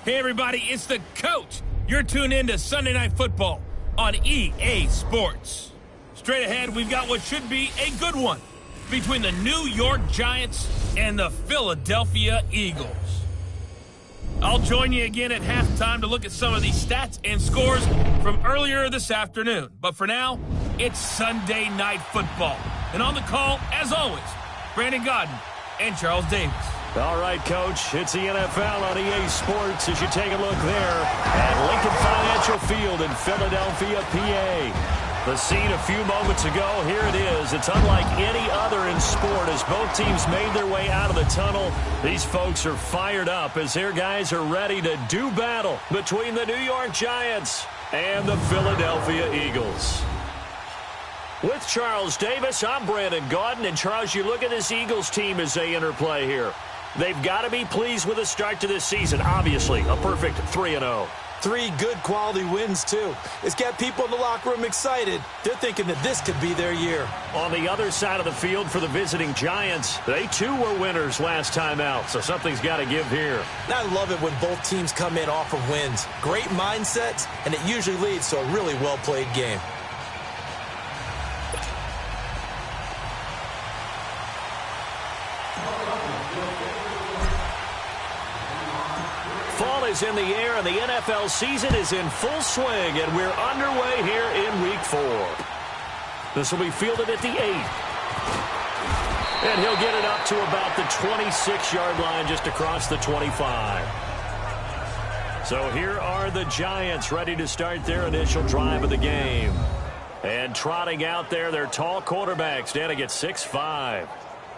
Hey, everybody, it's the coach. You're tuned in to Sunday Night Football on EA Sports. Straight ahead, we've got what should be a good one between the New York Giants and the Philadelphia Eagles. I'll join you again at halftime to look at some of these stats and scores from earlier this afternoon. But for now, it's Sunday Night Football. And on the call, as always, Brandon Godden and Charles Davis. All right, Coach, it's the NFL on EA Sports as you take a look there at Lincoln Financial Field in Philadelphia, PA. The scene a few moments ago, here it is. It's unlike any other in sport as both teams made their way out of the tunnel. These folks are fired up as their guys are ready to do battle between the New York Giants and the Philadelphia Eagles. With Charles Davis, I'm Brandon Gaudin. And, Charles, you look at this Eagles team as they interplay here. They've got to be pleased with the start to this season. Obviously, a perfect 3-0. 3 good quality wins, too. It's got people in the locker room excited. They're thinking that this could be their year. On the other side of the field for the visiting Giants, they, too, were winners last time out, so something's got to give here. I love it when both teams come in off of wins. Great mindsets, and it usually leads to a really well-played game. Fall is in the air, and the NFL season is in full swing, and we're underway here in Week 4. This will be fielded at the 8. And he'll get it up to about the 26-yard line just across the 25. So here are the Giants ready to start their initial drive of the game. And trotting out there, their tall quarterback standing at 6'5".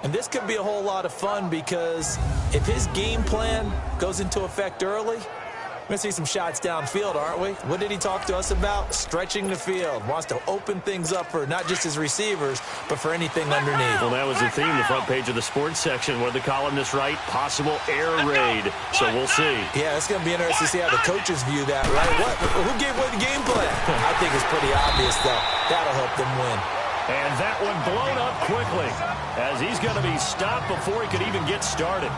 And this could be a whole lot of fun because if his game plan goes into effect early, we're going to see some shots downfield, aren't we? What did he talk to us about? Stretching the field. Wants to open things up for not just his receivers, but for anything underneath. Well, that was the theme, the front page of the sports section, where the columnists write possible air raid. So we'll see. Yeah, it's going to be interesting to see how the coaches view that, right? Who gave away the game plan? I think it's pretty obvious, though. That'll help them win. And that one blown up quickly as he's going to be stopped before he could even get started.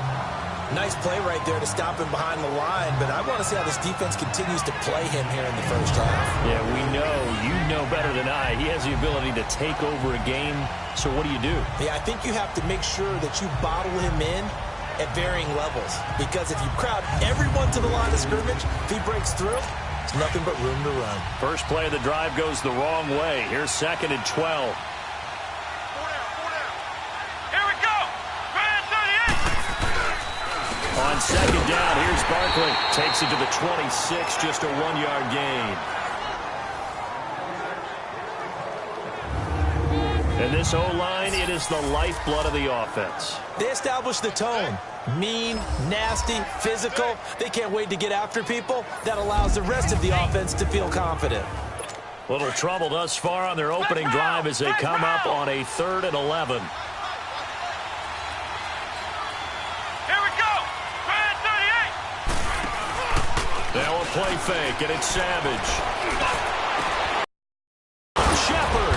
Nice play right there to stop him behind the line, but I want to see how this defense continues to play him here in the first half. Yeah, we know. You know better than I. He has the ability to take over a game, so what do you do? Yeah, I think you have to make sure that you bottle him in at varying levels, because if you crowd everyone to the line of scrimmage, if he breaks through, it's nothing but room to run. First play of the drive goes the wrong way. Here's 2nd and 12. On 2nd down, here's Barkley. Takes it to the 26, just a 1-yard gain. And this O-line, it is the lifeblood of the offense. They establish the tone. Mean, nasty, physical. They can't wait to get after people. That allows the rest of the offense to feel confident. Little trouble thus far on their opening drive as they come up on a 3rd and 11. Now a play fake, and it's Savage. Shepard.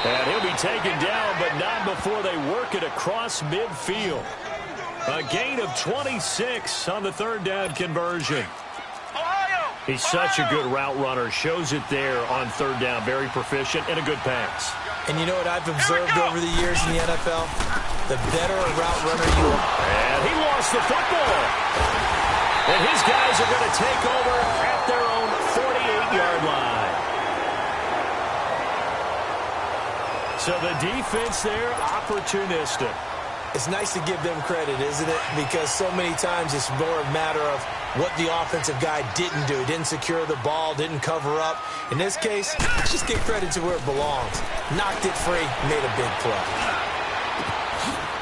And he'll be taken down, but not before they work it across midfield. A gain of 26 on the 3rd down conversion. He's such a good route runner. Shows it there on 3rd down. Very proficient and a good pass. And you know what I've observed over the years in the NFL? The better a route runner you are. And he lost the football. And his guys are going to take over at their own 48-yard line. So the defense there, opportunistic. It's nice to give them credit, isn't it? Because so many times it's more a matter of what the offensive guy didn't do. Didn't secure the ball, didn't cover up. In this case, just give credit to where it belongs. Knocked it free, made a big play.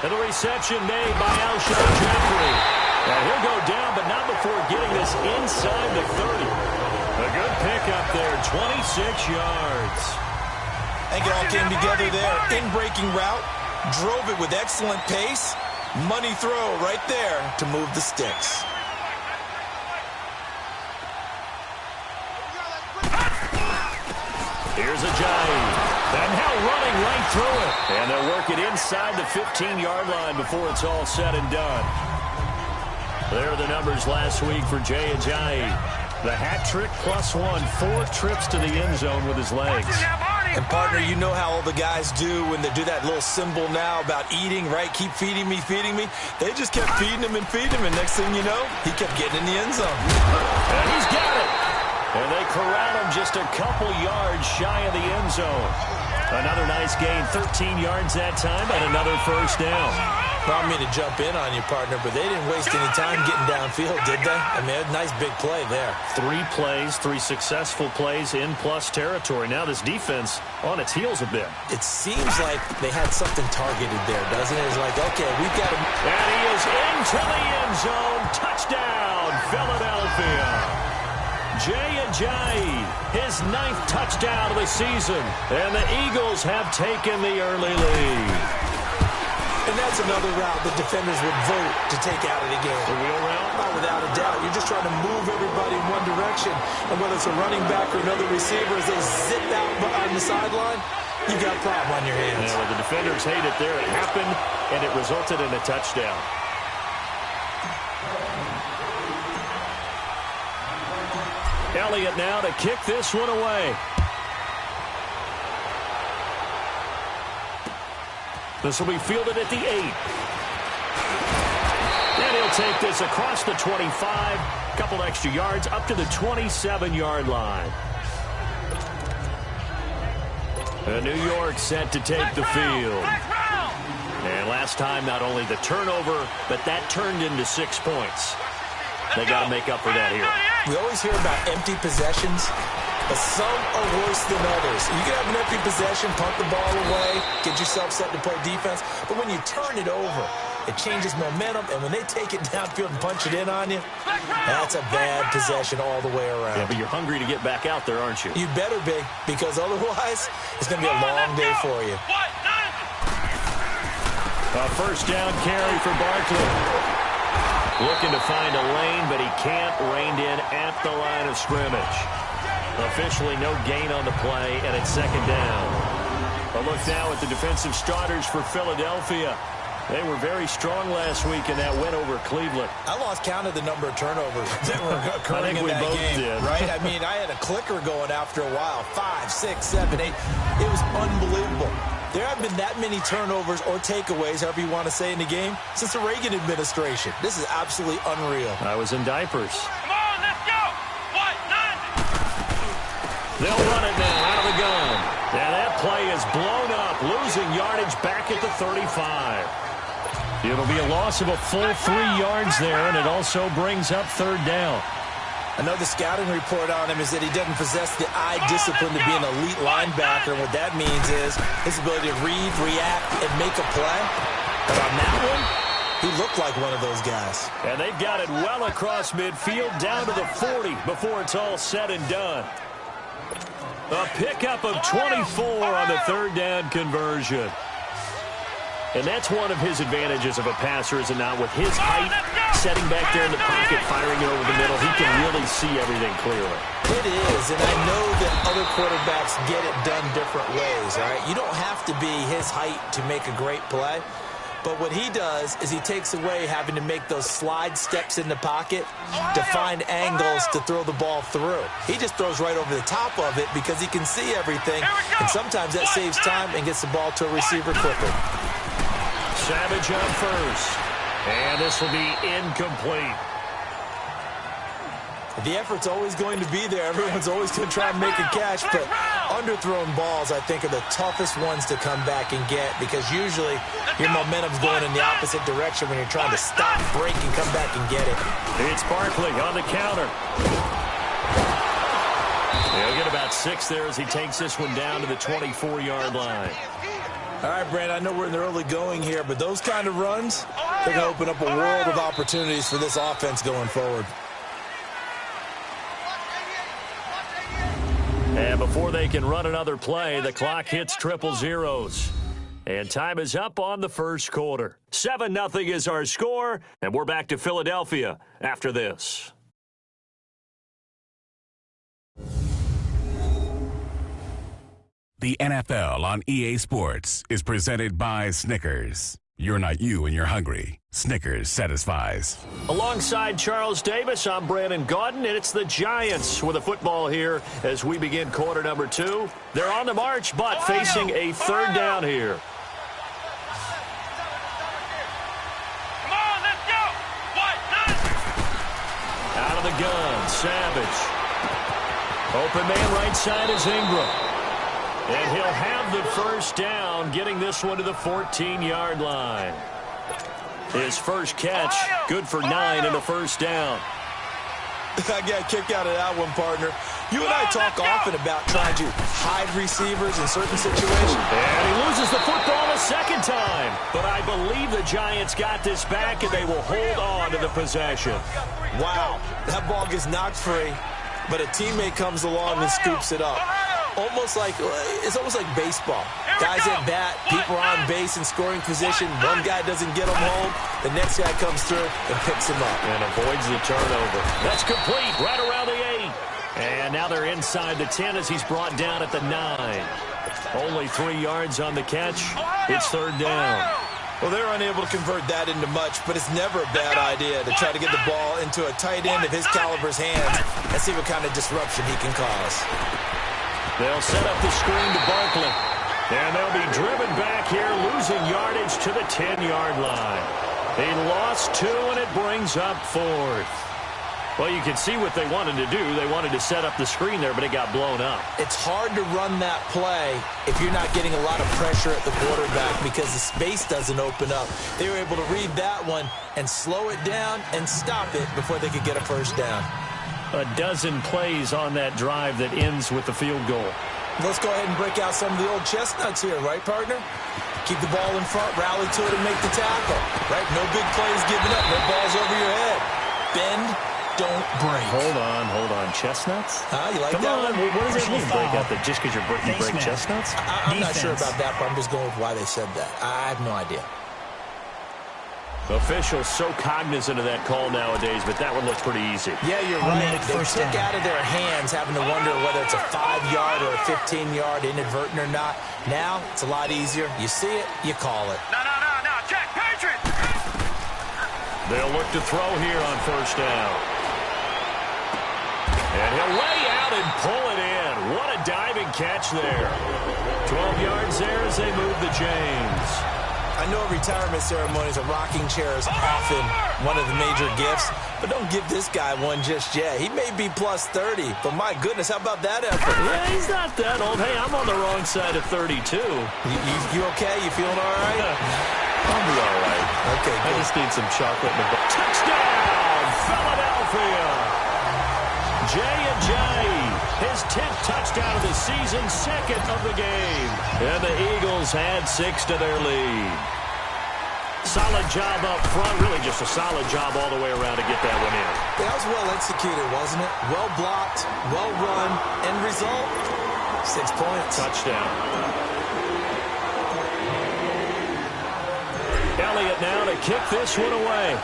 And the reception made by Alshon Jeffrey. And he'll go down, but not before getting this inside the 30. A good pickup there, 26 yards. I think it all came together there. In-breaking route, drove it with excellent pace. Money throw right there to move the sticks. Here's Ajayi. And now running right through it. And they'll work it inside the 15-yard line before it's all said and done. There are the numbers last week for Jay Ajayi. The hat trick plus one, 4 trips to the end zone with his legs. And, partner, you know how all the guys do when they do that little symbol now about eating, right? Keep feeding me, feeding me. They just kept feeding him and feeding him, and next thing you know, he kept getting in the end zone. And he's got it. And they corral him just a couple yards shy of the end zone. Another nice gain, 13 yards that time, and another first down. I don't mean to jump in on you, partner, but they didn't waste any time getting downfield, did they? I mean, a nice big play there. 3 plays, 3 successful plays in plus territory. Now this defense on its heels a bit. It seems like they had something targeted there, doesn't it? It's like, okay, we've got to... And he is into the end zone. Touchdown, Philadelphia. Jay Ajayi, his 9th touchdown of the season. And the Eagles have taken the early lead. And that's another route the defenders would vote to take out of the game. The wheel route? Oh, without a doubt. You're just trying to move everybody in one direction. And whether it's a running back or another receiver, as they zip out on the sideline, you got a problem on your hands. Yeah, well, the defenders hate it there. It happened, and it resulted in a touchdown. Elliott now to kick this one away. This will be fielded at the 8. And he'll take this across the 25. Couple extra yards up to the 27-yard line. New York set to take the field. And last time, not only the turnover, but that turned into 6 points. They got to make up for that here. We always hear about empty possessions, but some are worse than others. You can have an empty possession, punt the ball away, get yourself set to play defense, but when you turn it over, it changes momentum, and when they take it downfield and punch it in on you, that's a bad possession all the way around. Yeah, but you're hungry to get back out there, aren't you? You better be, because otherwise, it's going to be a long day for you. A first down carry for Barkley. Looking to find a lane, but he can't. Reined in at the line of scrimmage. Officially no gain on the play, and it's second down. A look now at the defensive starters for Philadelphia. They were very strong last week in that win over Cleveland. I lost count of the number of turnovers that were occurring in that game. Did. Right? I mean, I had a clicker going after a while. 5, 6, 7, 8. It was unbelievable. There have been that many turnovers or takeaways, however you want to say, in the game since the Reagan administration. This is absolutely unreal. I was in diapers. Come on, let's go. What? 9. They'll run it now out of the gun. And that play is blown up, losing yardage back at the 35. It'll be a loss of a full 3 yards there, and it also brings up third down. Another scouting report on him is that he doesn't possess the eye discipline to be an elite linebacker. And what that means is his ability to read, react, and make a play. But on that one, he looked like one of those guys. And they've got it well across midfield down to the 40 before it's all said and done. A pickup of 24 on the third down conversion. And that's one of his advantages of a passer, is it not? With his height, setting back there in the pocket, firing it over the middle, he can really see everything clearly. It is, and I know that other quarterbacks get it done different ways, all right? You don't have to be his height to make a great play. But what he does is he takes away having to make those slide steps in the pocket to find angles to throw the ball through. He just throws right over the top of it because he can see everything, and sometimes that saves time and gets the ball to a receiver quicker. Savage on first, and this will be incomplete. The effort's always going to be there. Everyone's always going to try and make a catch, but underthrown balls, I think, are the toughest ones to come back and get because usually your momentum's going in the opposite direction when you're trying to stop, break, and come back and get it. It's Barkley on the counter. He'll get about 6 there as he takes this one down to the 24-yard line. All right, Brand, I know we're in the early going here, but those kind of runs, they're going to open up a world of opportunities for this offense going forward. And before they can run another play, the clock hits triple zeros. And time is up on the first quarter. 7-0 is our score, and we're back to Philadelphia after this. The NFL on EA Sports is presented by Snickers. You're not you when you're hungry. Snickers satisfies. Alongside Charles Davis, I'm Brandon Gaudin, and it's the Giants with the football here as we begin quarter number 2. They're on the march, but facing a third down here. Come on, let's go. Out of the gun, Savage. Open man right side is Ingram. And he'll have the first down, getting this one to the 14-yard line. His first catch, good for 9 and a first down. I got a kick out of that one, partner. You and I talk often about trying to hide receivers in certain situations. And he loses the football a second time. But I believe the Giants got this back, and they will hold on to the possession. Wow, that ball gets knocked free, but a teammate comes along and scoops it up. It's almost like baseball. Guys at bat, people are on base in scoring position. One guy doesn't get him home. The next guy comes through and picks him up. And avoids the turnover. That's complete right around the 8. And now they're inside the 10 as he's brought down at the 9. Only 3 yards on the catch. It's third down. Well, they're unable to convert that into much, but it's never a bad idea to try to get the ball into a tight end of his caliber's hands and see what kind of disruption he can cause. They'll set up the screen to Barkley. And they'll be driven back here, losing yardage to the 10-yard line. He lost 2, and it brings up 4th. Well, you can see what they wanted to do. They wanted to set up the screen there, but it got blown up. It's hard to run that play if you're not getting a lot of pressure at the quarterback because the space doesn't open up. They were able to read that one and slow it down and stop it before they could get a first down. A dozen plays on that drive that ends with the field goal. Let's go ahead and break out some of the old chestnuts here, right, partner? Keep the ball in front, rally to it, and make the tackle, right? No big plays given up, no balls over your head. Bend, don't break. Hold on. Chestnuts? You like Come that on. one? What does it mean, break out? That just because you break chestnuts? I'm not sure about that, but I'm just going with why they said that. I have no idea. Officials so cognizant of that call nowadays, but that one looked pretty easy. Yeah, you're right. They took out of their hands having to wonder whether it's a 5-yard or a 15-yard inadvertent or not. Now, it's a lot easier. You see it, you call it. No, Jack, Patriots! They'll look to throw here on first down. And he'll lay out and pull it in. What a diving catch there. 12 yards there as they move the chains. I know retirement ceremonies, a rocking chair is often one of the major gifts, but don't give this guy one just yet. He may be plus 30, but my goodness, how about that effort? Yeah, he's not that old. Hey, I'm on the wrong side of 32. You okay? You feeling all right? I'll be all right. Okay, good. I just need some chocolate in the book. Touchdown, Philadelphia! J&J, his 10th touchdown of the season, 2nd of the game. And the Eagles add 6 to their lead. Solid job up front, really just a solid job all the way around to get that one in. That was well executed, wasn't it? Well blocked, well run, end result, 6 points. Touchdown. Elliott now to kick this one away.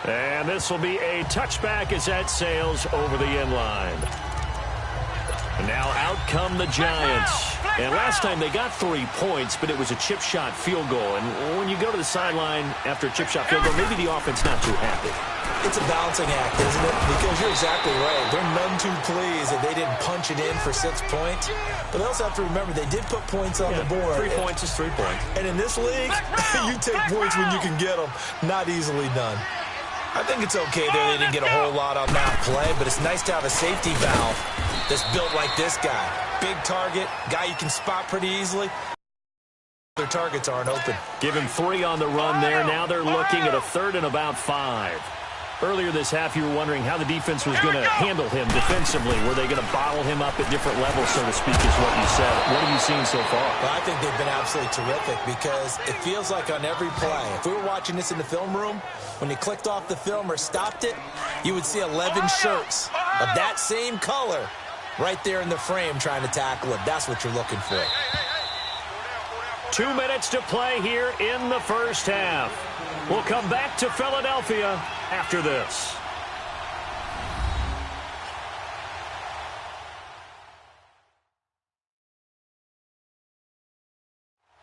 And this will be a touchback as that sails over the end line. And now out come the Giants. And last time they got 3 points, but it was a chip shot field goal. And when you go to the sideline after a chip shot field goal, maybe the offense not too happy. It's a balancing act, isn't it? Because you're exactly right. They're none too pleased that they didn't punch it in for 6 points. But they also have to remember they did put points on the board. 3 points is 3 points. And in this league, you take points when you can get them. Not easily done. I think it's okay there they didn't get a whole lot on that play, but it's nice to have a safety valve that's built like this guy. Big target, guy you can spot pretty easily. Their targets aren't open. Give him 3 on the run there. Now they're looking at a 3rd and about 5. Earlier this half, you were wondering how the defense was going to handle him defensively. Were they going to bottle him up at different levels, so to speak, is what you said. What have you seen so far? Well, I think they've been absolutely terrific because it feels like on every play, if we were watching this in the film room, when you clicked off the film or stopped it, you would see 11 shirts of that same color right there in the frame trying to tackle it. That's what you're looking for. 2 minutes to play here in the first half. We'll come back to Philadelphia after this.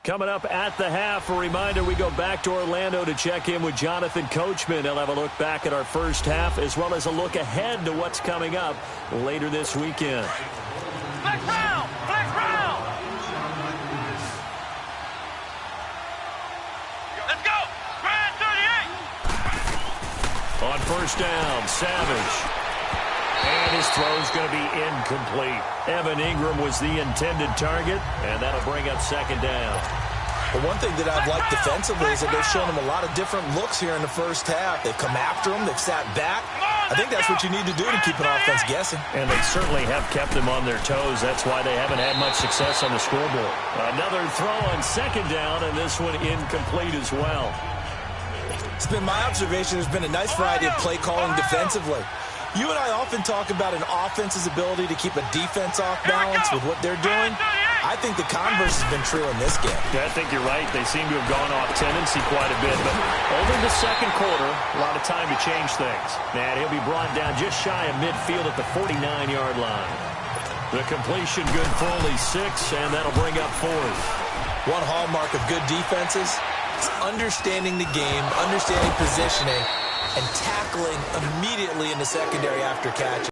Coming up at the half, a reminder, we go back to Orlando to check in with Jonathan Coachman. He'll have a look back at our first half as well as a look ahead to what's coming up later this weekend. Black Brown! Black Brown! Let's go! Brad 38! On first down, Savage. And his throw's going to be incomplete. Evan Ingram was the intended target, and that'll bring up second down. But one thing that I've liked defensively is that they've shown him a lot of different looks here in the first half. They've come after him. They've sat back. I think that's what you need to do to keep an offense guessing. And they certainly have kept them on their toes. That's why they haven't had much success on the scoreboard. Another throw on second down, and this one incomplete as well. It's been my observation there's been a nice variety of play calling defensively. You and I often talk about an offense's ability to keep a defense off balance with what they're doing. I think the converse has been true in this game. Yeah, I think you're right. They seem to have gone off tendency quite a bit. But over the second quarter, a lot of time to change things. And he'll be brought down just shy of midfield at the 49-yard line. The completion good for only 6, and that'll bring up fourth. One hallmark of good defenses is understanding the game, understanding positioning, and tackling immediately in the secondary after catch.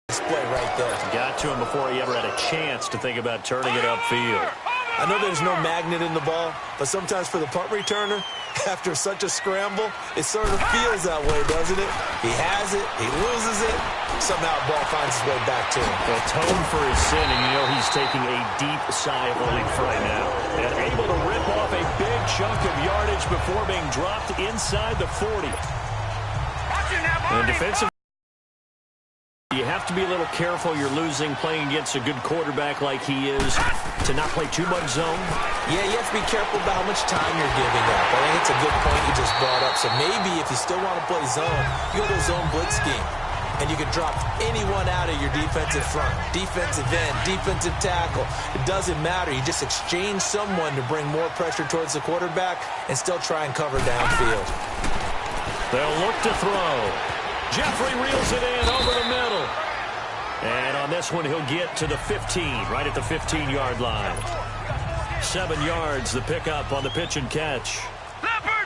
Display right there. Got to him before he ever had a chance to think about turning it upfield. I know there's no magnet in the ball, but sometimes for the punt returner, after such a scramble, it sort of feels that way, doesn't it? He has it, he loses it, somehow the ball finds its way back to him. Atone for his sin, and you know he's taking a deep sigh of relief right now. And able to rip off a big chunk of yardage before being dropped inside the 40. And defensive, you have to be a little careful. You're losing playing against a good quarterback like he is to not play too much zone. Yeah, you have to be careful about how much time you're giving up. I think it's a good point you just brought up. So maybe if you still want to play zone, you go to a zone blitz scheme. And you can drop anyone out of your defensive front, defensive end, defensive tackle. It doesn't matter. You just exchange someone to bring more pressure towards the quarterback and still try and cover downfield. They'll look to throw. Jeffrey reels it in over the middle. And on this one, he'll get to the 15, right at the 15-yard line. 7 yards, the pickup on the pitch and catch.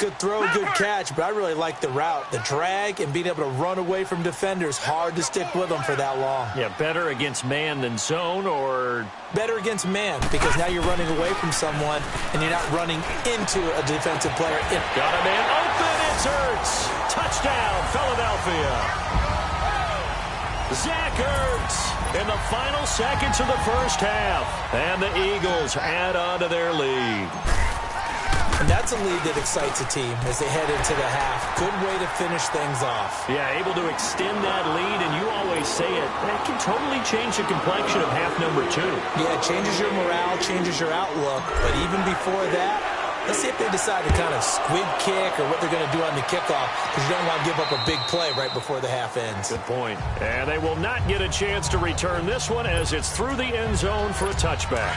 Good throw, good catch, but I really like the route. The drag and being able to run away from defenders, hard to stick with them for that long. Yeah, better against man than zone, or? Better against man, because now you're running away from someone and you're not running into a defensive player. Got a man open, it's Ertz. Touchdown, Philadelphia. Zach Ertz in the final seconds of the first half. And the Eagles add on to their lead. And that's a lead that excites a team as they head into the half. Good way to finish things off. Yeah, able to extend that lead, and you always say it, that can totally change the complexion of half number 2. Yeah, it changes your morale, changes your outlook. But even before that, let's see if they decide to kind of squib kick or what they're going to do on the kickoff, because you don't want to give up a big play right before the half ends. Good point. And they will not get a chance to return this one as it's through the end zone for a touchback.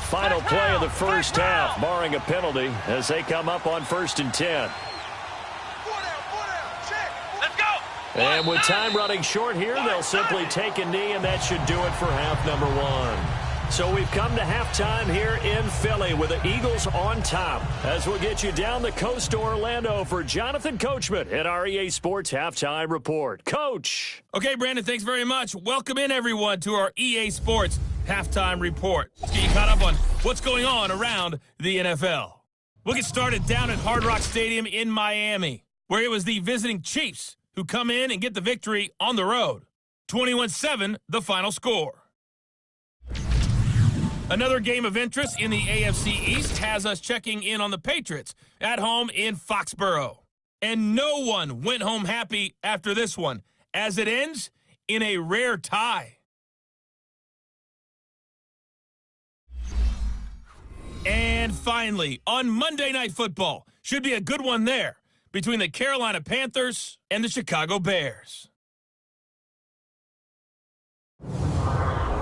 Final play of the first half, barring a penalty, as they come up on 1st and 10. Let's go! And with time running short here, they'll simply take a knee, and that should do it for half number 1. So we've come to halftime here in Philly with the Eagles on top, as we'll get you down the coast to Orlando for Jonathan Coachman at our EA Sports Halftime Report. Coach! Okay, Brandon, thanks very much. Welcome in, everyone, to our EA Sports Halftime Report. Let's get you caught up on what's going on around the NFL. We'll get started down at Hard Rock Stadium in Miami, where it was the visiting Chiefs who come in and get the victory on the road. 21-7, the final score. Another game of interest in the AFC East has us checking in on the Patriots at home in Foxborough. And no one went home happy after this one, as it ends in a rare tie. And finally, on Monday Night Football, should be a good one there, between the Carolina Panthers and the Chicago Bears.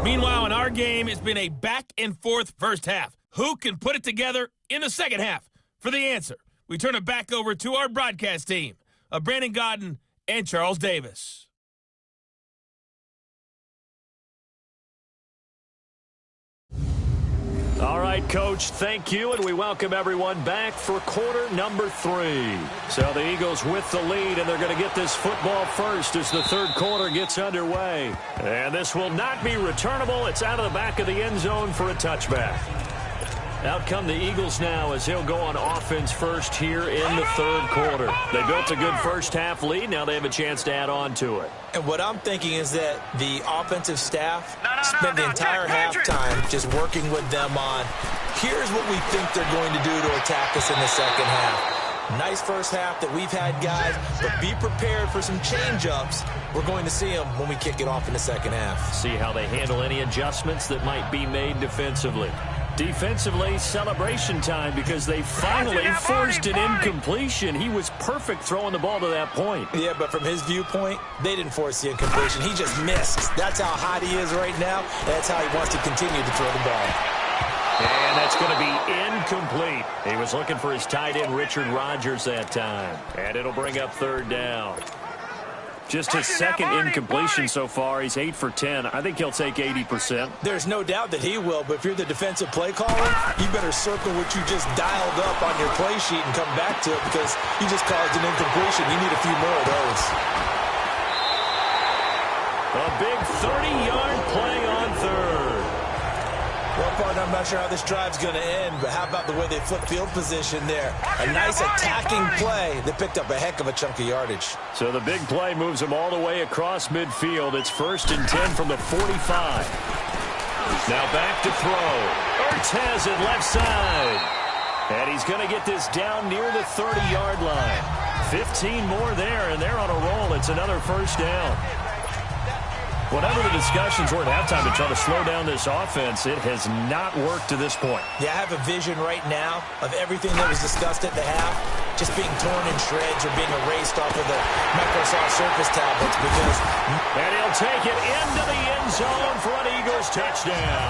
Meanwhile, in our game, it's been a back-and-forth first half. Who can put it together in the second half? For the answer, we turn it back over to our broadcast team of Brandon Godden and Charles Davis. All right, Coach, thank you, and we welcome everyone back for quarter number 3. So the Eagles with the lead, and they're going to get this football first as the third quarter gets underway. And this will not be returnable. It's out of the back of the end zone for a touchback. Out come the Eagles now as he'll go on offense first here in the third quarter. They built a good first half lead. Now they have a chance to add on to it. And what I'm thinking is that the offensive staff spend the entire halftime just working with them on, here's what we think they're going to do to attack us in the second half. Nice first half that we've had, guys, but be prepared for some change-ups. We're going to see them when we kick it off in the second half. See how they handle any adjustments that might be made defensively. Defensively, celebration time because they finally forced an incompletion. He was perfect throwing the ball to that point. Yeah, but from his viewpoint, they didn't force the incompletion. He just missed. That's how hot he is right now. That's how he wants to continue to throw the ball. And that's going to be incomplete. He was looking for his tight end, Richard Rodgers, that time. And it'll bring up third down. Just his second incompletion so far. He's 8 for 10. I think he'll take 80%. There's no doubt that he will, but if you're the defensive play caller, you better circle what you just dialed up on your play sheet and come back to it because you just caused an incompletion. You need a few more of those. A big 30-yard play on third. Well, partner, I'm not sure how this drive's going to end, but how about the way they flip field position there? A nice attacking play that picked up a heck of a chunk of yardage. So the big play moves them all the way across midfield. It's 1st and 10 from the 45. Now back to throw. Ertz has it left side. And he's going to get this down near the 30-yard line. 15 more there, and they're on a roll. It's another first down. Whatever the discussions were at halftime to try to slow down this offense, it has not worked to this point. Yeah, I have a vision right now of everything that was discussed at the half just being torn in shreds or being erased off of the Microsoft Surface tablets because... And he'll take it into the end zone for an Eagles touchdown.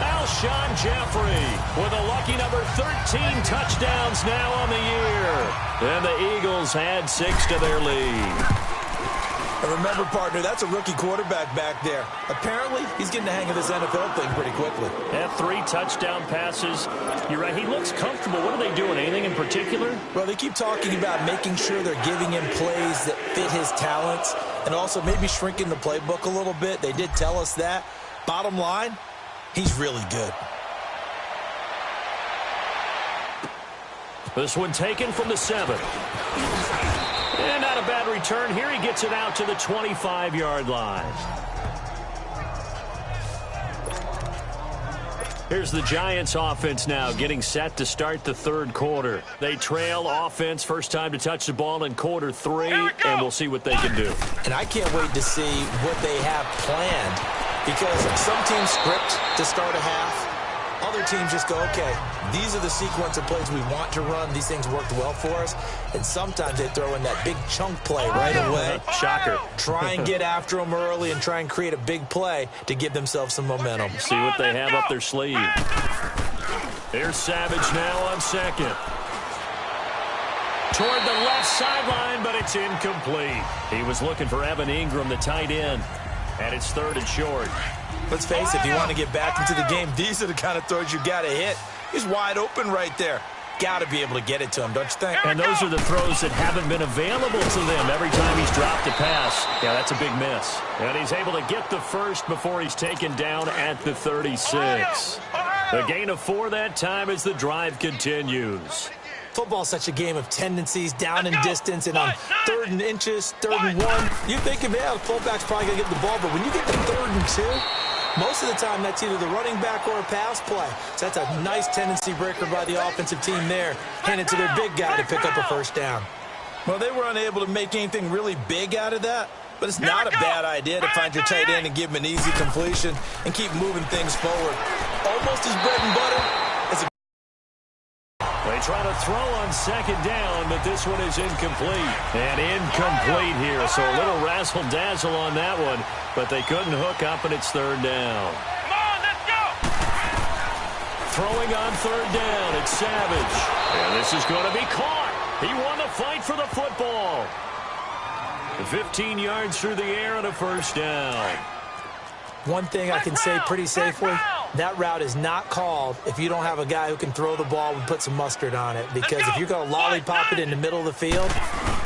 Alshon Jeffrey with a lucky number 13 touchdowns now on the year. And the Eagles had 6 to their lead. And remember, partner, that's a rookie quarterback back there. Apparently, he's getting the hang of this NFL thing pretty quickly. Had 3 touchdown passes. You're right, he looks comfortable. What are they doing? Anything in particular? Well, they keep talking about making sure they're giving him plays that fit his talents and also maybe shrinking the playbook a little bit. They did tell us that. Bottom line, he's really good. This one taken from the 7. And not a bad return here. He gets it out to the 25-yard line. Here's the Giants offense now getting set to start the third quarter. They trail offense, first time to touch the ball in quarter 3, and we'll see what they can do. And I can't wait to see what they have planned because some teams script to start a half. Other teams just go, okay, these are the sequence of plays we want to run. These things worked well for us. And sometimes they throw in that big chunk play right away. Shocker. Try and get after them early and try and create a big play to give themselves some momentum. See what they have up their sleeve. Here's Savage now on second. Toward the left sideline, but it's incomplete. He was looking for Evan Ingram, the tight end. And it's 3rd and short. Let's face it, if you want to get back into the game, these are the kind of throws you got to hit. He's wide open right there. Got to be able to get it to him, don't you think? And those are the throws that haven't been available to them every time he's dropped a pass. Yeah, that's a big miss. And he's able to get the first before he's taken down at the 36. The gain of 4 that time as the drive continues. Football's such a game of tendencies, down and distance, and on 3rd and inches, 3rd and 1, you're thinking, man, the fullback's probably going to get the ball. But when you get to 3rd and 2, most of the time that's either the running back or a pass play. So that's a nice tendency breaker by the offensive team there. Hand it to their big guy to pick up a first down. Well, they were unable to make anything really big out of that. But it's not a bad idea to find your tight end and give him an easy completion and keep moving things forward. Almost his bread and butter. They try to throw on 2nd down, but this one is incomplete. And incomplete here, so a little razzle-dazzle on that one, but they couldn't hook up, and it's 3rd down. Come on, let's go! Throwing on 3rd down, it's Savage. And this is going to be caught. He won the fight for the football. 15 yards through the air and a first down. One thing I can say pretty safely, that route is not called if you don't have a guy who can throw the ball and put some mustard on it. Because if you're going to lollipop it in the middle of the field,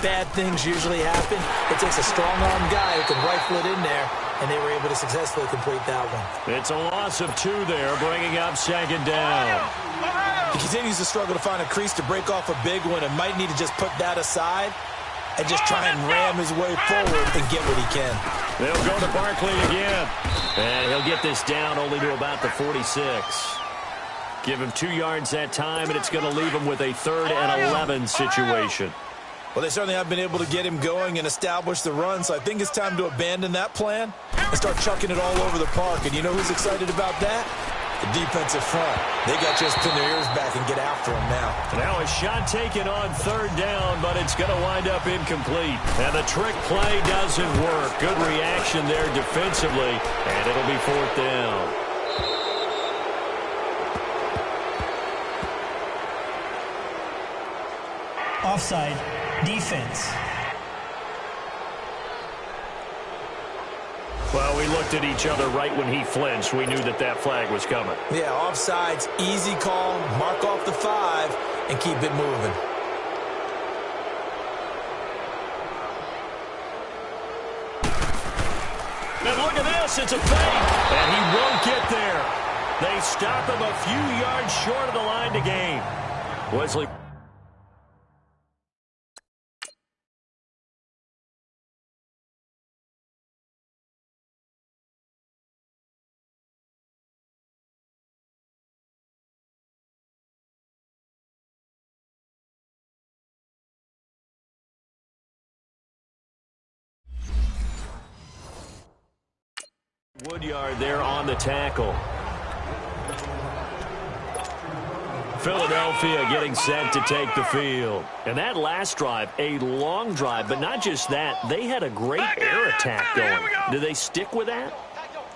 bad things usually happen. It takes a strong-arm guy who can rifle it in there, and they were able to successfully complete that one. It's a loss of 2 there, bringing up 2nd down. He continues to struggle to find a crease to break off a big one and might need to just put that aside and just try and ram his way forward and get what he can. They'll go to Barkley again. And he'll get this down only to about the 46. Give him 2 yards that time, and it's going to leave him with a 3rd and 11 situation. Well, they certainly have been able to get him going and establish the run, so I think it's time to abandon that plan and start chucking it all over the park. And you know who's excited about that? The defensive front. They got just pin their ears back and get after him now. Now a shot taken on 3rd down, but it's going to wind up incomplete. And the trick play doesn't work. Good reaction there defensively, and it'll be 4th down. Offside, defense. Well, we looked at each other right when he flinched. We knew that that flag was coming. Yeah, offsides, easy call, mark off the 5, and keep it moving. And look at this, it's a fake, and he won't get there. They stop him a few yards short of the line to gain. Wesley. Woodyard there on the tackle. Philadelphia getting set to take the field. And that last drive, a long drive, but not just that. They had a great air attack going. Do they stick with that?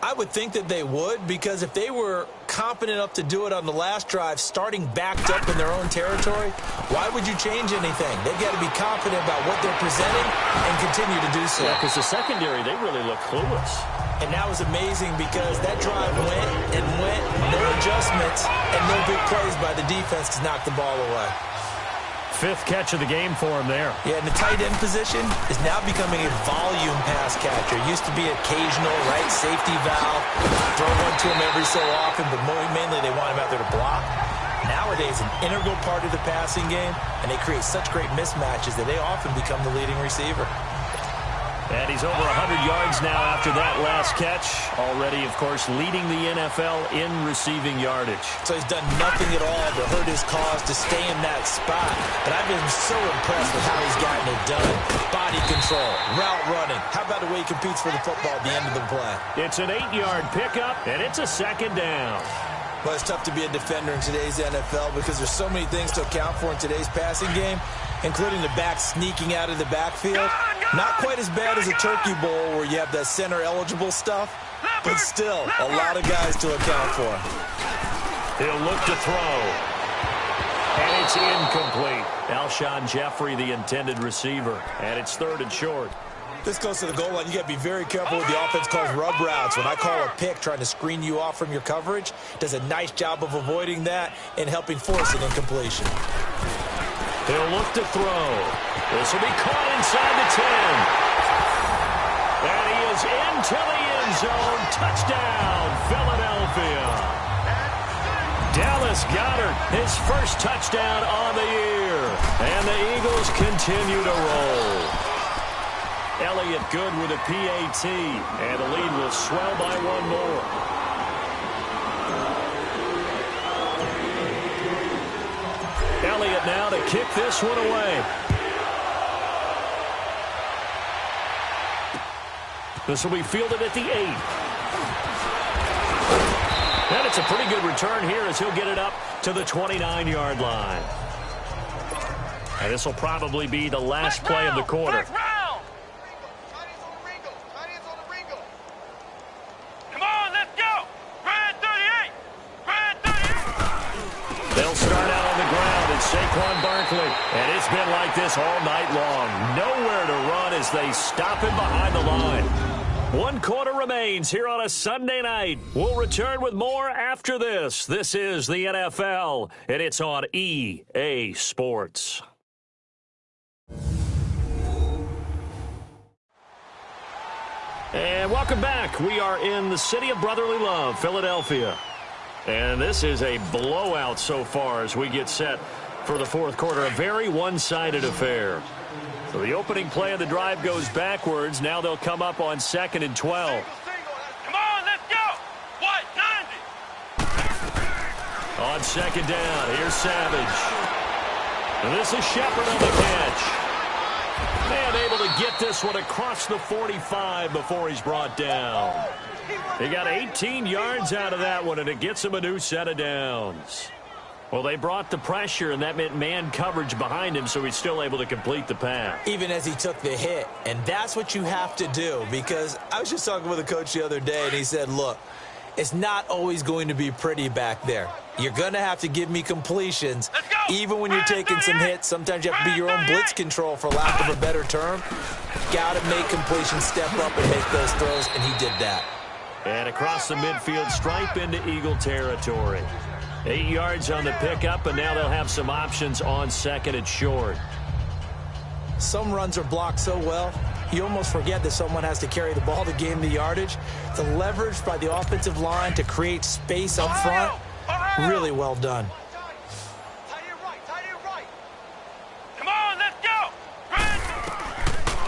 I would think that they would, because if they were confident enough to do it on the last drive, starting backed up in their own territory, why would you change anything? They've got to be confident about what they're presenting and continue to do so. Yeah, because the secondary, they really look clueless. And that was amazing because that drive went and went, no adjustments, and no big plays by the defense to knock the ball away. 5th catch of the game for him there. Yeah, and the tight end position is now becoming a volume pass catcher. It used to be occasional, right, safety valve, throw one to him every so often, but mainly they want him out there to block. Nowadays, an integral part of the passing game, and they create such great mismatches that they often become the leading receiver. And he's over 100 yards now after that last catch. Already, of course, leading the NFL in receiving yardage. So he's done nothing at all to hurt his cause to stay in that spot. But I've been so impressed with how he's gotten it done. Body control, route running. How about the way he competes for the football at the end of the play? It's an 8-yard pickup, and it's a 2nd down. Well, it's tough to be a defender in today's NFL because there's so many things to account for in today's passing game, including the back sneaking out of the backfield. Not quite as bad as a turkey bowl where you have that center-eligible stuff, but still a lot of guys to account for. He'll look to throw. And it's incomplete. Alshon Jeffrey, the intended receiver. And it's 3rd and short. This goes to the goal line. You got to be very careful with the offense calls rub routes. When I call a pick trying to screen you off from your coverage, does a nice job of avoiding that and helping force an incompletion. He'll look to throw. This will be caught inside the 10. And he is into the end zone. Touchdown, Philadelphia. Dallas Goedert, his first touchdown on the year. And the Eagles continue to roll. Elliott good with a PAT. And the lead will swell by 1 more. Elliott now to kick this one away. This will be fielded at the 8. And it's a pretty good return here as he'll get it up to the 29-yard line. And this will probably be the last play of the quarter. They'll start out on the ground, and Saquon Barkley. And it's been like this all night long. Nowhere to run as they stop him behind the line. 1 quarter remains here on a Sunday night. We'll return with more after this. This is the NFL, and it's on EA Sports. And welcome back. We are in the city of brotherly love, Philadelphia. And this is a blowout so far as we get set for the fourth quarter. A very one-sided affair. So the opening play of the drive goes backwards. Now they'll come up on 2nd and 12. Come on, let's go. What? 90. On 2nd down, here's Savage. And this is Shepard on the catch. And able to get this one across the 45 before he's brought down. He got 18 yards out of that one, and it gets him a new set of downs. Well, they brought the pressure, and that meant man coverage behind him, so he's still able to complete the pass. Even as he took the hit, and that's what you have to do, because I was just talking with a coach the other day, and he said, look, it's not always going to be pretty back there. You're going to have to give me completions, even when you're taking some hits. Sometimes you have to be your own blitz control, for lack of a better term. Got to make completions, step up, and make those throws, and he did that. And across the midfield stripe into Eagle territory. 8 yards on the pickup, and now they'll have some options on 2nd and short. Some runs are blocked so well, you almost forget that someone has to carry the ball to gain the yardage. The leverage by the offensive line to create space up front, really well done. Come on, let's go.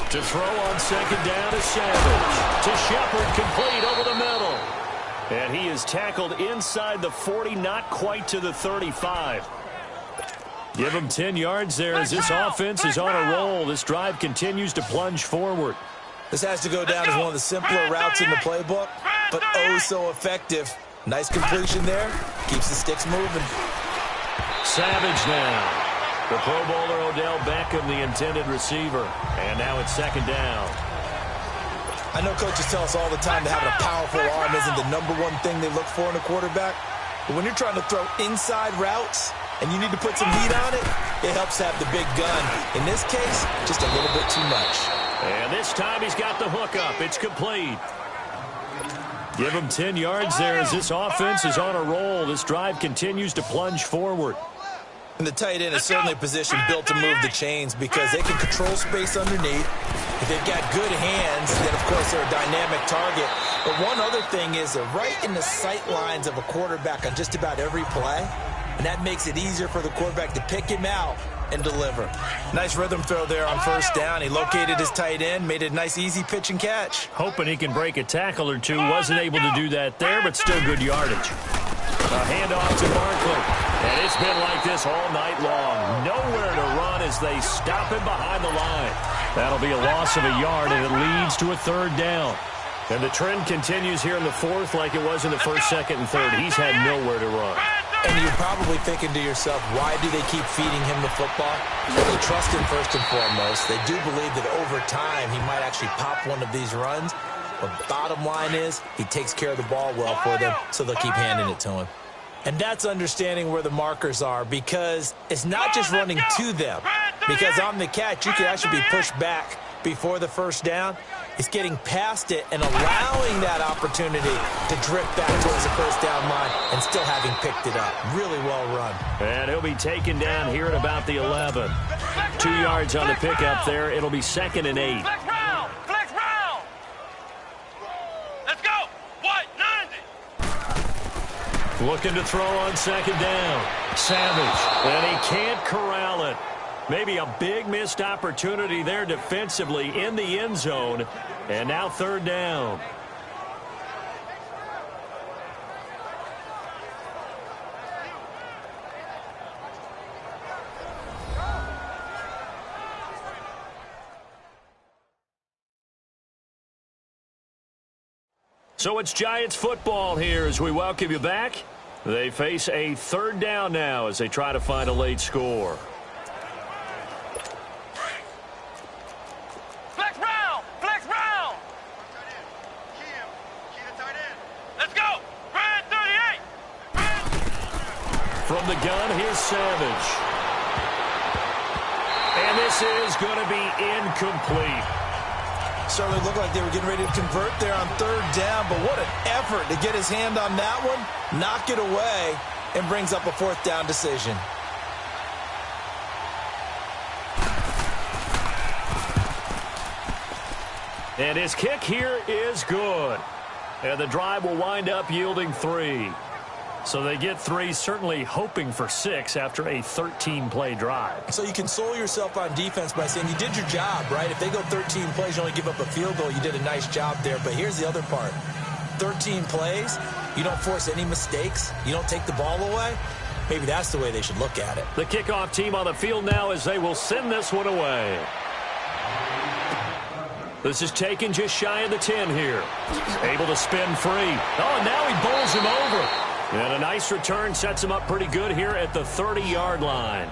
To throw on 2nd down is Savage. To Shepard, complete over the middle. And he is tackled inside the 40, not quite to the 35. Give him 10 yards there as this offense is on a roll. This drive continues to plunge forward. This has to go down as one of the simpler routes in the playbook, but oh so effective. Nice completion there. Keeps the sticks moving. Savage now. The Pro Bowler Odell Beckham, the intended receiver. And now it's 2nd down. I know coaches tell us all the time that having a powerful arm isn't the #1 thing they look for in a quarterback. But when you're trying to throw inside routes and you need to put some heat on it, it helps have the big gun. In this case, just a little bit too much. And this time he's got the hook up. It's complete. Give him 10 yards there as this offense is on a roll. This drive continues to plunge forward. And the tight end is certainly a position built to move the chains because they can control space underneath. If they've got good hands, then, of course, they're a dynamic target. But one other thing is they're right in the sight lines of a quarterback on just about every play, and that makes it easier for the quarterback to pick him out and deliver. Nice rhythm throw there on 1st down. He located his tight end, made it a nice, easy pitch and catch. Hoping he can break a tackle or two. Wasn't able to do that there, but still good yardage. A handoff to Barkley. And it's been like this all night long. Nowhere to run as they stop him behind the line. That'll be a loss of a yard, and it leads to a 3rd down. And the trend continues here in the 4th like it was in the 1st, 2nd, and 3rd. He's had nowhere to run. And you're probably thinking to yourself, why do they keep feeding him the football? Well, they trust him first and foremost. They do believe that over time he might actually pop one of these runs. But bottom line is he takes care of the ball well for them, so they'll keep handing it to him. And that's understanding where the markers are, because it's not just running to them. Because on the catch, you can actually be pushed back before the 1st down. It's getting past it and allowing that opportunity to drift back towards the 1st down line and still having picked it up. Really well run. And he'll be taken down here at about the 11. 2 yards on the pickup there. It'll be 2nd and 8. Flex round. Flex round. Let's go. What? 90. Looking to throw on 2nd down. Savage. And he can't corral it. Maybe a big missed opportunity there defensively in the end zone. And now 3rd down. So it's Giants football here as we welcome you back. They face a 3rd down now as they try to find a late score. Flex round. Flex round. Let's go. Brand 38. From the gun, here's Savage. And this is going to be incomplete. Certainly looked like they were getting ready to convert there on third down, but what an effort to get his hand on that one, knock it away, and brings up a fourth down decision. And his kick here is good. And the drive will wind up yielding 3. So they get 3, certainly hoping for 6 after a 13-play drive. So you console yourself on defense by saying you did your job, right? If they go 13 plays, you only give up a field goal, you did a nice job there. But here's the other part. 13 plays, you don't force any mistakes, you don't take the ball away. Maybe that's the way they should look at it. The kickoff team on the field now as they will send this one away. This is taken just shy of the 10 here. Able to spin free. Oh, and now he bowls him over. And a nice return sets him up pretty good here at the 30-yard line.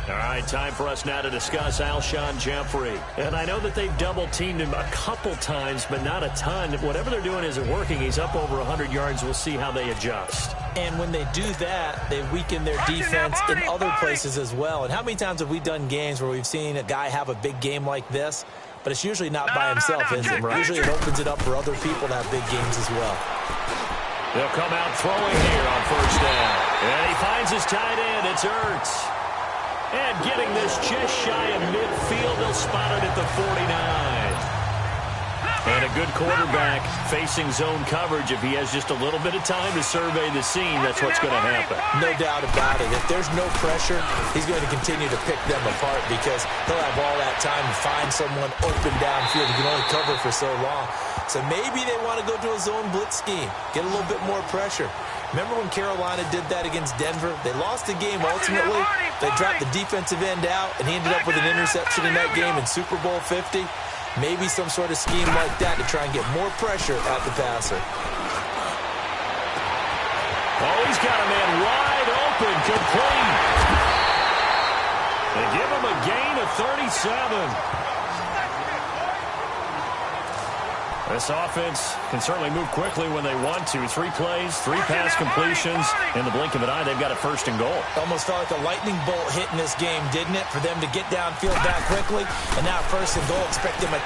All right, time for us now to discuss Alshon Jeffrey. And I know that they've double-teamed him a couple times, but not a ton. Whatever they're doing isn't working. He's up over 100 yards. We'll see how they adjust. And when they do that, they weaken their defense in other places as well. And how many times have we done games where we've seen a guy have a big game like this, but it's usually not by himself, is it? Right. Usually it opens it up for other people to have big games as well. They'll come out throwing here on first down. And he finds his tight end. It's Ertz. And getting this just shy of midfield, they'll spot it at the 49. And a good quarterback facing zone coverage. If he has just a little bit of time to survey the scene, that's what's going to happen. No doubt about it. If there's no pressure, he's going to continue to pick them apart because he'll have all that time to find someone open downfield. He can only cover for so long. So maybe they want to go to a zone blitz scheme, get a little bit more pressure. Remember when Carolina did that against Denver? They lost the game ultimately. They dropped the defensive end out, and he ended up with an interception in that game in Super Bowl 50. Maybe some sort of scheme like that to try and get more pressure at the passer. Oh, he's got a man wide open, complete. They give him a gain of 37. This offense can certainly move quickly when they want to. 3 plays, 3 pass completions. In the blink of an eye, they've got a first and goal. Almost felt like a lightning bolt hit in this game, didn't it? For them to get downfield that quickly. And now first and goal, expect them and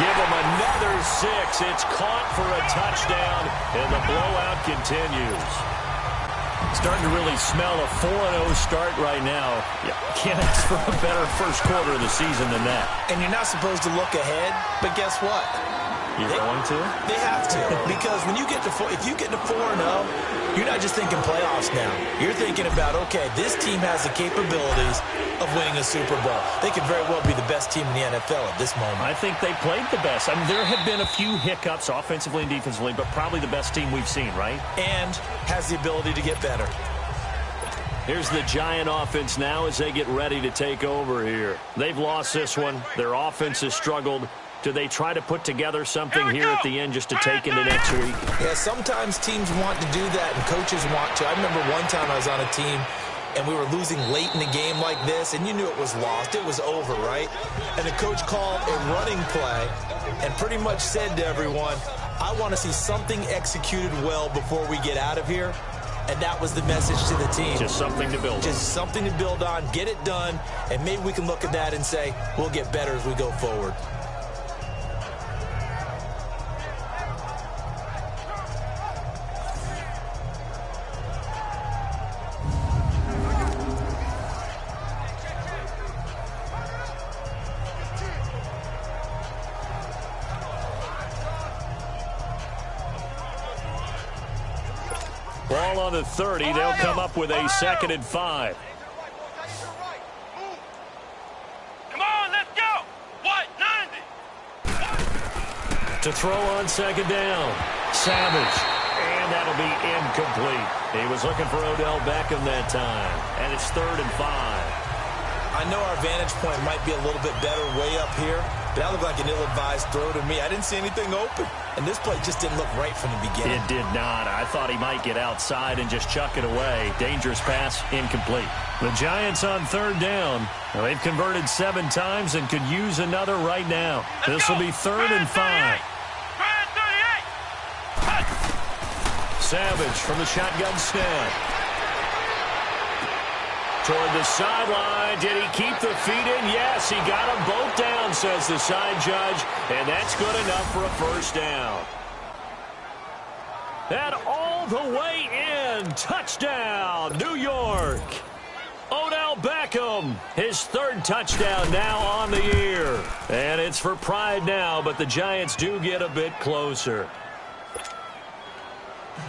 give them another 6. It's caught for a touchdown, and the blowout continues. Starting to really smell a 4-0 start right now. You can't ask for a better first quarter of the season than that. And you're not supposed to look ahead, but guess what? You're going to? They have to. Because when you get to if you get to 4-0, you're not just thinking playoffs now. You're thinking about, okay, this team has the capabilities of winning a Super Bowl. They could very well be the best team in the NFL at this moment. I think they played the best. I mean, there have been a few hiccups offensively and defensively, but probably the best team we've seen, right? And has the ability to get better. Here's the Giant offense now as they get ready to take over here. They've lost this one. Their offense has struggled. Do they try to put together something here at the end just to take into next week? Yeah, sometimes teams want to do that and coaches want to. I remember one time I was on a team and we were losing late in the game like this, and you knew it was lost. It was over, right? And the coach called a running play and pretty much said to everyone, I want to see something executed well before we get out of here. And that was the message to the team. Just something to build on. Just something to build on, get it done, and maybe we can look at that and say, we'll get better as we go forward. Ball on the 30. They'll come up with a 2nd and 5. Come on, let's go. What? 90. To throw on 2nd down. Savage. And that'll be incomplete. He was looking for Odell Beckham that time. And it's 3rd and 5. I know our vantage point might be a little bit better way up here, but that looked like an ill-advised throw to me. I didn't see anything open, and this play just didn't look right from the beginning. It did not. I thought he might get outside and just chuck it away. Dangerous pass, incomplete. The Giants on 3rd down. Well, they've converted 7 times and could use another right now. This will be 3rd and 5. Savage from the shotgun snap. To toward the sideline. Did he keep the feet in? Yes, he got them both down, says the side judge. And that's good enough for a first down. And all the way in. Touchdown, New York. Odell Beckham, his third touchdown now on the year. And it's for pride now, but the Giants do get a bit closer.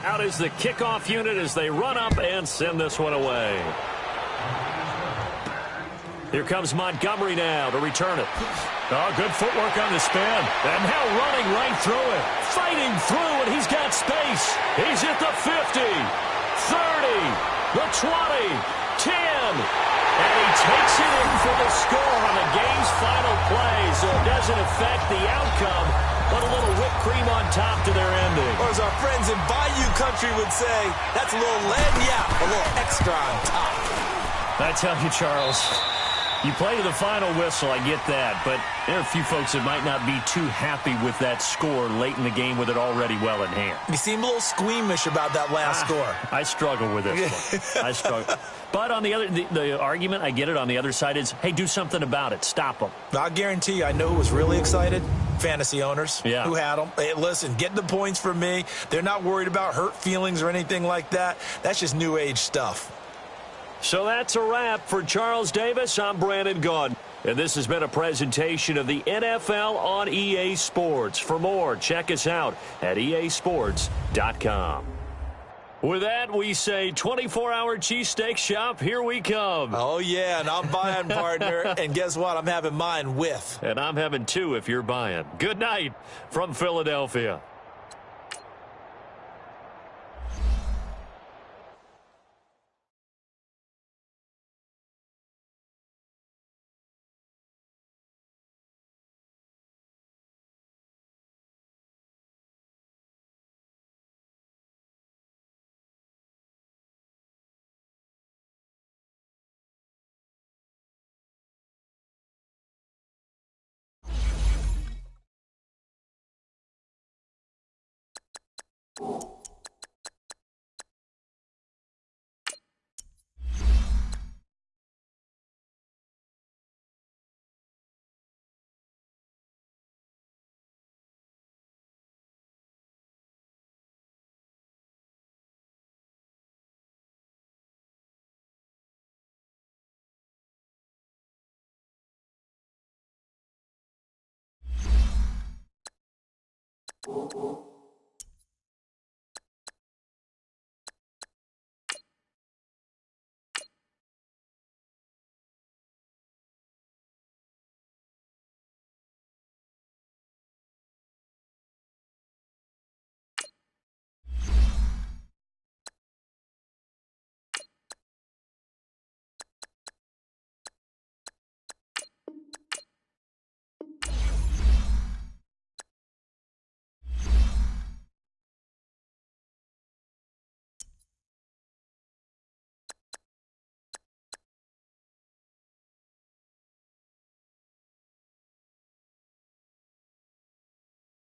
Out is the kickoff unit as they run up and send this one away. Here comes Montgomery now to return it. Oh, good footwork on the spin. And now running right through it. Fighting through, and he's got space. He's at the 50, 30, the 20. 10, and he takes it in for the score on the game's final play, so it doesn't affect the outcome, but a little whipped cream on top to their ending. Or as our friends in Bayou Country would say, that's a little lagniappe, a little extra on top. I tell you, Charles, you play to the final whistle, I get that, but there are a few folks that might not be too happy with that score late in the game with it already well in hand. You seem a little squeamish about that last score. I struggle with this one. I struggle. But on the other, the argument, I get it, on the other side is, hey, do something about it. Stop them. I guarantee you, I know who was really excited. Fantasy owners who had them. Hey, listen, get the points for me. They're not worried about hurt feelings or anything like that. That's just new age stuff. So that's a wrap for Charles Davis. I'm Brandon Gaudin. And this has been a presentation of the NFL on EA Sports. For more, check us out at easports.com. With that, we say 24-hour cheesesteak shop, here we come. Oh, yeah, and I'm buying, partner. And guess what? I'm having mine with. And I'm having two if you're buying. Good night from Philadelphia. Oh.